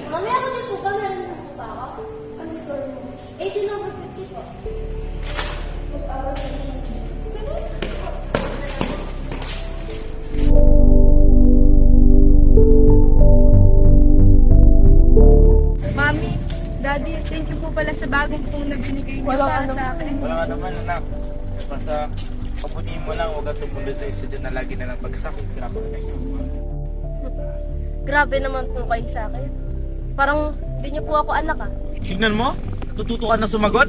Mamaya ako din po ba? Meron din po ba ako? Ano score mo? 18 over 50 po. Mag-aral ka naman. Mami, Daddy, thank you po pala sa bagong phone na binigay niyo sa akin. Wala ka naman, anak. Basta papunin mo lang, huwag ka tumuloy sa isa dyan na lagi na lang pagsakit. Grabe naman po kayo sa akin. Parang di niyo po ako anak ah. Tignan mo, natututo ka na sumagot.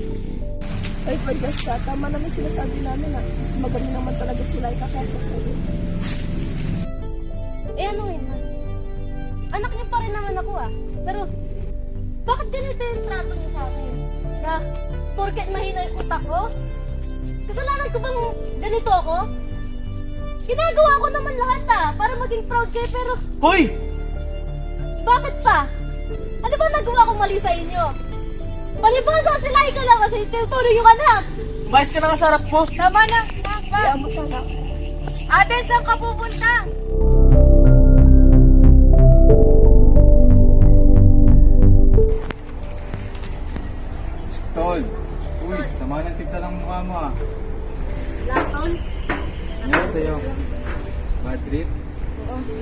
Ay, Padyas ka. Tama naman sinasabi namin ah. Mas magaling naman talaga sila kaysa sa'yo. Eh ano yun ma? Anak niyo pa rin naman ako ah. Pero, bakit ganito yung trato niyo sa akin? Na, porket mahina yung utak ko? Kasalanan ko bang ganito ako? Ginagawa ko naman lahat ah, para maging proud kayo pero Hoy! bakit pa? Ano ba nagawa kong mali sa inyo? Palibasa sila ikaw lang kasi tinuturo yung anak. Umayos ka na nga sa harap ko. Tama na, Papa. Mo sana. Ate, saan ka pupunta? Tol, uy, sama ng tigta lang mukha mo ah. Lakon? Ano sa'yo? Bad trip?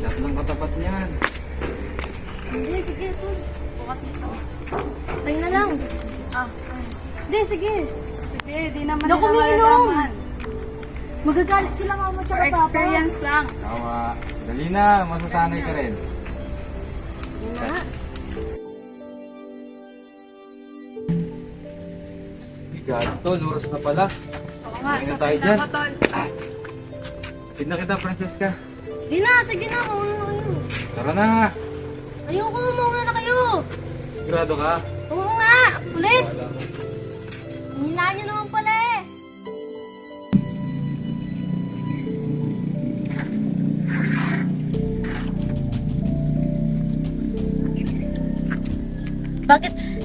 Lahat lang katapat niyan. Hindi, sige, tol. Bukat ito. Tayo na lang. Hindi, sige. Sige, di naman Naku, nila umiinom. malalaman. Magagalit sila mama For tsaka papa. experience lang. Tawa. Dali na, masasanay ka rin. Yun na nga. Bigat, tol, oras na pala. Oo nga, Kain na sakit tayo na dyan. ako, Tol. Tignan kita, Francesca. Di na, sige na. Mauna na kayo. Tara na. Ayoko, mauna na kayo. Sigurado ka? Oo nga, ulit. Wala ko. Hinahan nyo naman pala eh.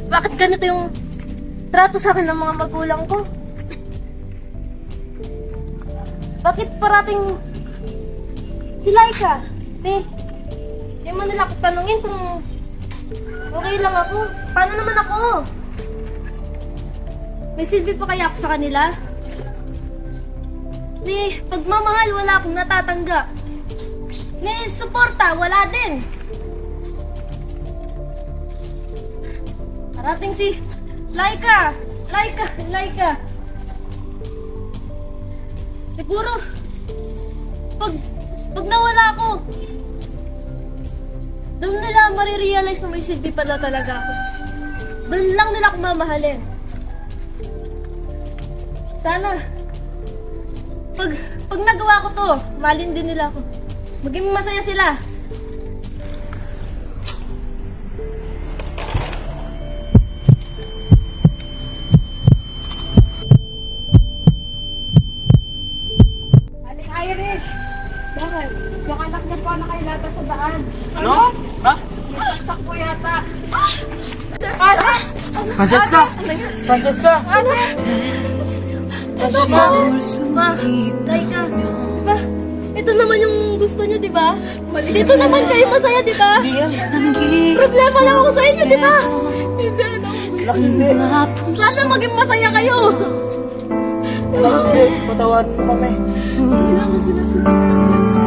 Bakit ganito yung trato sa akin ng mga magulang ko? Bakit parating si Laika? Di man nila ako tanungin kung okay lang ako. Paano naman ako? May silbi pa kaya ako sa kanila? Ni pagmamahal, wala akong natatanggap. Ni suporta, wala din. Parating si Laika. Siguro, pag nawala ako, doon nila marirealize na may silbi pala talaga ako. Doon lang nila ako mamahalin. Sana, pag nagawa ko to, malin din nila ako. Maging masaya sila. Aling Irish! Bakit? Yung anak niya po nakailata sa daan. Ano? Ha? Saksak po yata. Francesca! Francesca! Francesca! Ma, Laika. Diba? Ito naman yung gusto niyo, di ba? Dito naman kayo masaya, di ba? Problema lang ako sa inyo, di ba? Hindi, Hindi. sana maging masaya kayo. Patawarin mo kami. Hindi naman sila sa Francesca!